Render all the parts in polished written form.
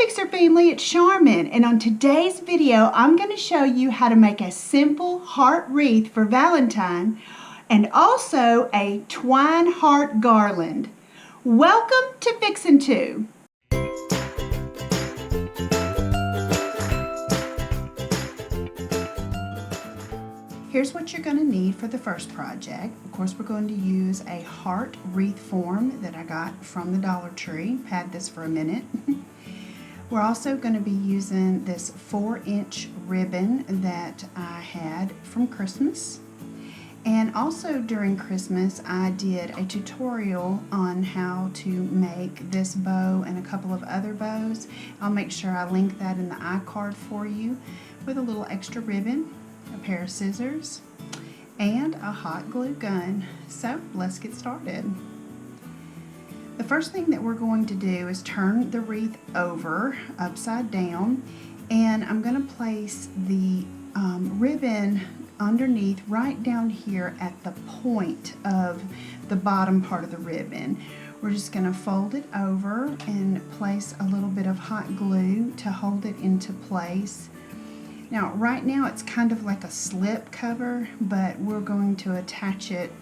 Fixer family, it's Charmin, and on today's video I'm going to show you how to make a simple heart wreath for Valentine and also a twine heart garland. Welcome to Fixin' 2. Here's what you're going to need for the first project. Of course, we're going to use a heart wreath form that I got from the Dollar Tree. Had this for a minute. We're also going to be using this 4-inch ribbon that I had from Christmas. And also during Christmas, I did a tutorial on how to make this bow and a couple of other bows. I'll make sure I link that in the iCard for you with a little extra ribbon, a pair of scissors, and a hot glue gun. So let's get started. The first thing that we're going to do is turn the wreath over upside down, and I'm going to place the ribbon underneath right down here at the point of the bottom part of the ribbon. We're just going to fold it over and place a little bit of hot glue to hold it into place. Now, right now it's kind of like a slip cover, but we're going to attach it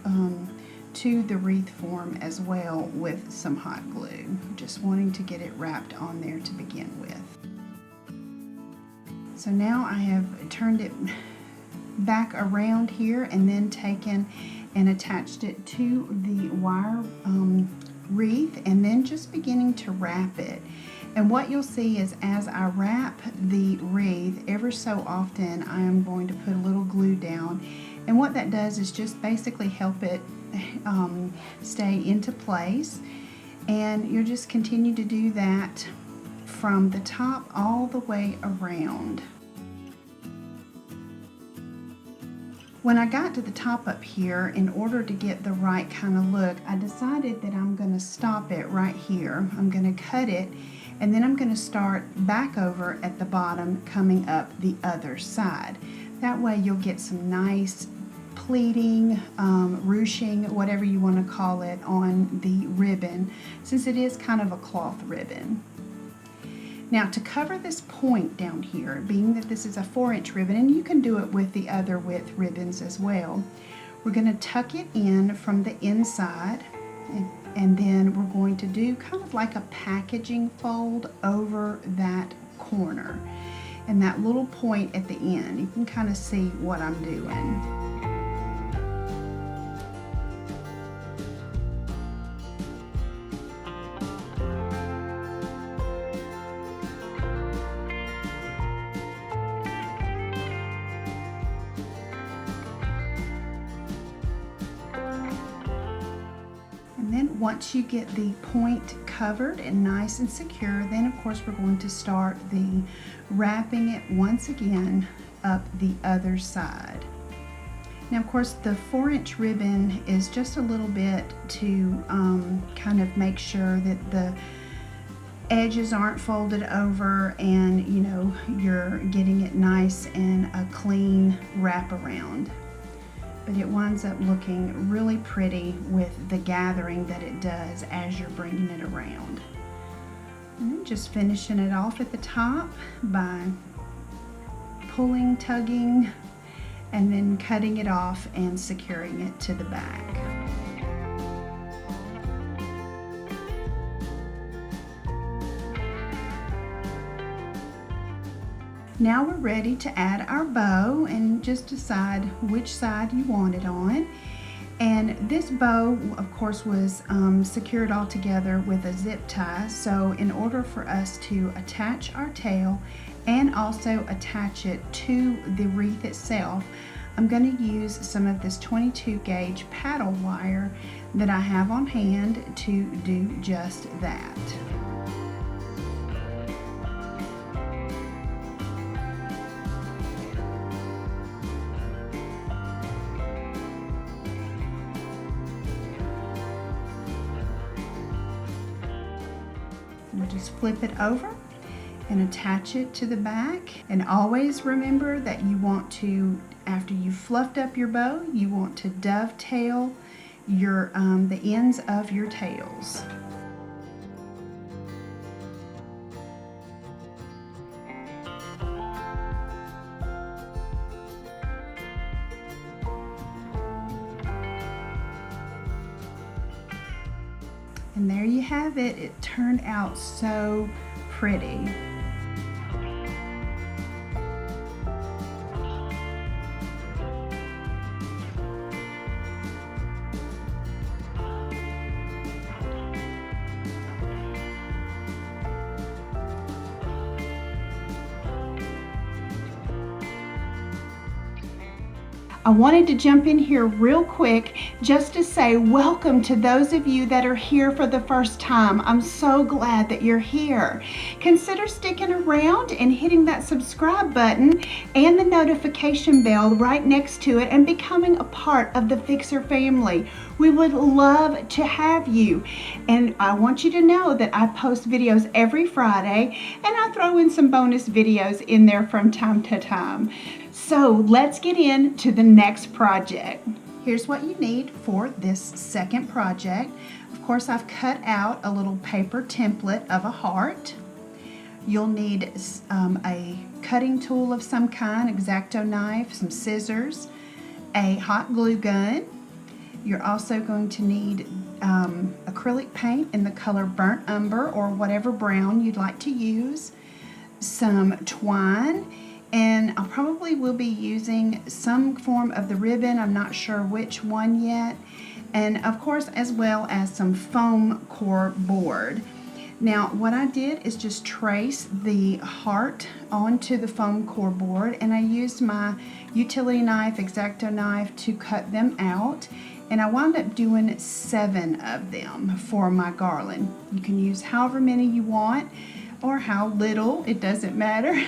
to the wreath form as well with some hot glue. Just wanting to get it wrapped on there to begin with. So now I have turned it back around here and then taken and attached it to the wire wreath and then just beginning to wrap it. And what you'll see is as I wrap the wreath, ever so often I am going to put a little glue down, and what that does is just basically help it stay into place. And you'll just continue to do that from the top all the way around. When I got to the top up here, in order to get the right kind of look, I decided that I'm going to stop it right here. I'm going to cut it, and then I'm going to start back over at the bottom, coming up the other side. That way you'll get some nice pleating, ruching, whatever you want to call it, on the ribbon, since it is kind of a cloth ribbon. Now, to cover this point down here, being that this is a 4-inch ribbon, and you can do it with the other width ribbons as well, we're going to tuck it in from the inside, and then we're going to do kind of like a packaging fold over that corner. And that little point at the end, you can kind of see what I'm doing. And then once you get the point covered and nice and secure, then of course we're going to start the wrapping it once again up the other side. Now, of course, the 4-inch ribbon is just a little bit to kind of make sure that the edges aren't folded over and, you know, you're getting it nice and a clean wraparound. But it winds up looking really pretty with the gathering that it does as you're bringing it around. And then just finishing it off at the top by pulling, tugging, and then cutting it off and securing it to the back. Now we're ready to add our bow, and just decide which side you want it on. And this bow, of course, was secured all together with a zip tie. So in order for us to attach our tail and also attach it to the wreath itself, I'm going to use some of this 22 gauge paddle wire that I have on hand to do just that. We'll just flip it over and attach it to the back. And always remember that you want to, after you've fluffed up your bow, you want to dovetail your the ends of your tails. And there you have it. It turned out so pretty. I wanted to jump in here real quick just to say welcome to those of you that are here for the first time. I'm so glad that you're here. Consider sticking around and hitting that subscribe button and the notification bell right next to it and becoming a part of the Fixer family. We would love to have you. And I want you to know that I post videos every Friday and I throw in some bonus videos in there from time to time. So let's get into the next project. Here's what you need for this second project. Of course, I've cut out a little paper template of a heart. You'll need a cutting tool of some kind, X-Acto knife, some scissors, a hot glue gun. You're also going to need acrylic paint in the color burnt umber or whatever brown you'd like to use, some twine, and I probably will be using some form of the ribbon. I'm not sure which one yet. And of course, as well as some foam core board. Now, what I did is just trace the heart onto the foam core board, and I used my utility knife, X-Acto knife, to cut them out. And I wound up doing 7 of them for my garland. You can use however many you want or how little, it doesn't matter.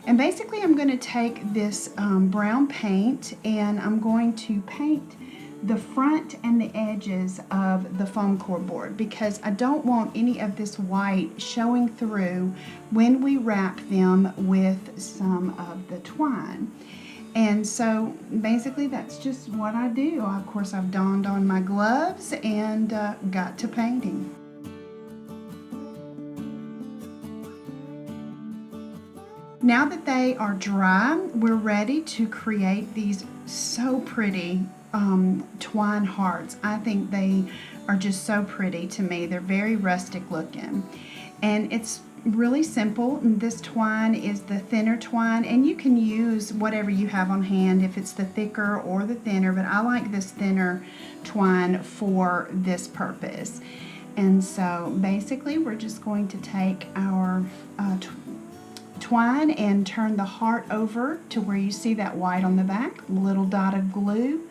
And basically I'm going to take this brown paint and I'm going to paint the front and the edges of the foam core board because I don't want any of this white showing through when we wrap them with some of the twine. And so basically that's just what I do. Of course, I've donned on my gloves and got to painting. Now that they are dry, we're ready to create these so pretty twine hearts. I think they are just so pretty to me. They're very rustic looking. And it's really simple. This twine is the thinner twine, and you can use whatever you have on hand, if it's the thicker or the thinner, but I like this thinner twine for this purpose. And so basically we're just going to take our twine and turn the heart over to where you see that white on the back, little dot of glue,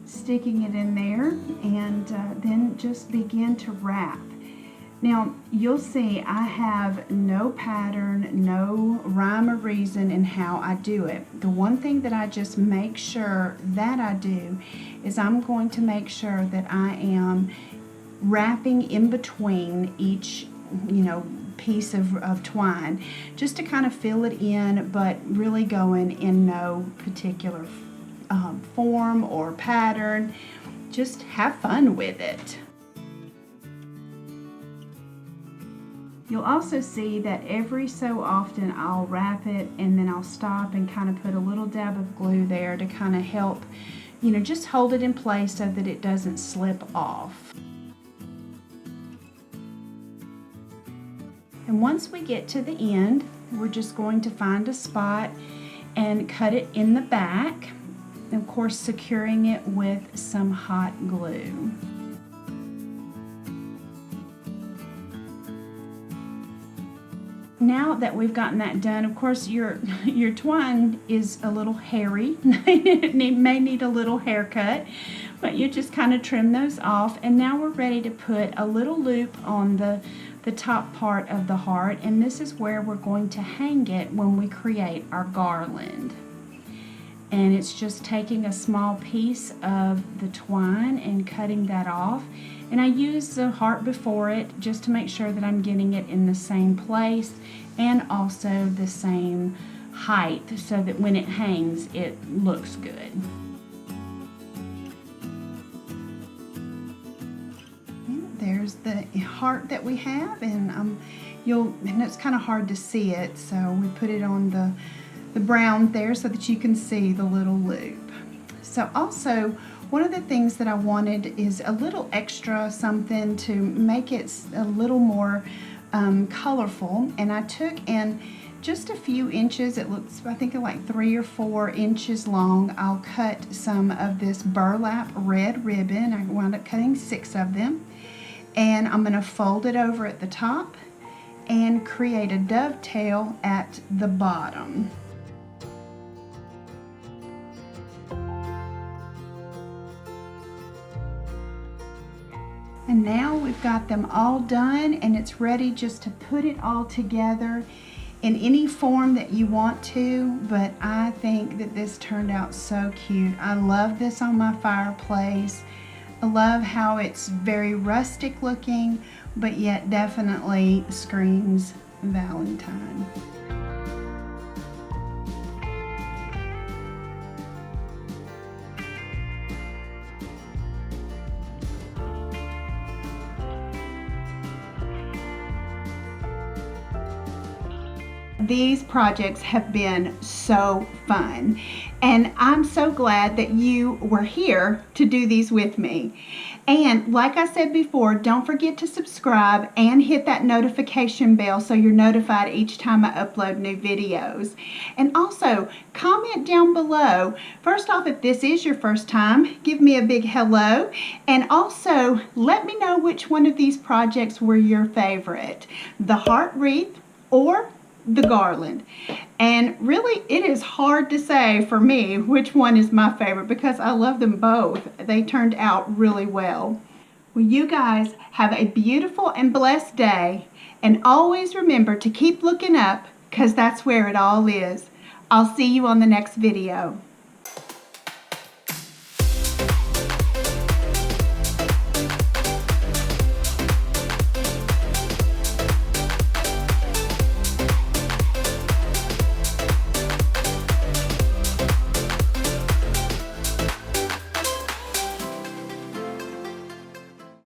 sticking it in there, and then just begin to wrap. Now you'll see I have no pattern, no rhyme or reason in how I do it. The one thing that I just make sure that I do is I'm going to make sure that I am wrapping in between each, piece of twine, just to kind of fill it in, but really going in no particular form or pattern. Just have fun with it. You'll also see that every so often I'll wrap it and then I'll stop and kind of put a little dab of glue there to kind of help, just hold it in place so that it doesn't slip off. And once we get to the end, we're just going to find a spot and cut it in the back, and of course securing it with some hot glue. Now that we've gotten that done, of course your twine is a little hairy. It may need a little haircut, but you just kind of trim those off. And now we're ready to put a little loop on the top part of the heart, and this is where we're going to hang it when we create our garland. And it's just taking a small piece of the twine and cutting that off. And I use the heart before it just to make sure that I'm getting it in the same place and also the same height so that when it hangs it looks good. There's the heart that we have, and and it's kind of hard to see it, so we put it on the brown there so that you can see the little loop. So also, one of the things that I wanted is a little extra something to make it a little more colorful, and I took in just a few inches. It looks, I think, like 3 or 4 inches long. I'll cut some of this burlap red ribbon. I wound up cutting 6 of them, and I'm going to fold it over at the top and create a dovetail at the bottom. And now we've got them all done, and it's ready just to put it all together in any form that you want to, but I think that this turned out so cute. I love this on my fireplace. I love how it's very rustic looking, but yet definitely screams Valentine. These projects have been so fun, and I'm so glad that you were here to do these with me. And like I said before, don't forget to subscribe and hit that notification bell so you're notified each time I upload new videos. And also, comment down below. First off, if this is your first time, give me a big hello. And also, let me know which one of these projects were your favorite. The heart wreath or the garland. And really, it is hard to say for me which one is my favorite because I love them both. They turned out really well. Well, you guys have a beautiful and blessed day, and always remember to keep looking up because that's where it all is. I'll see you on the next video.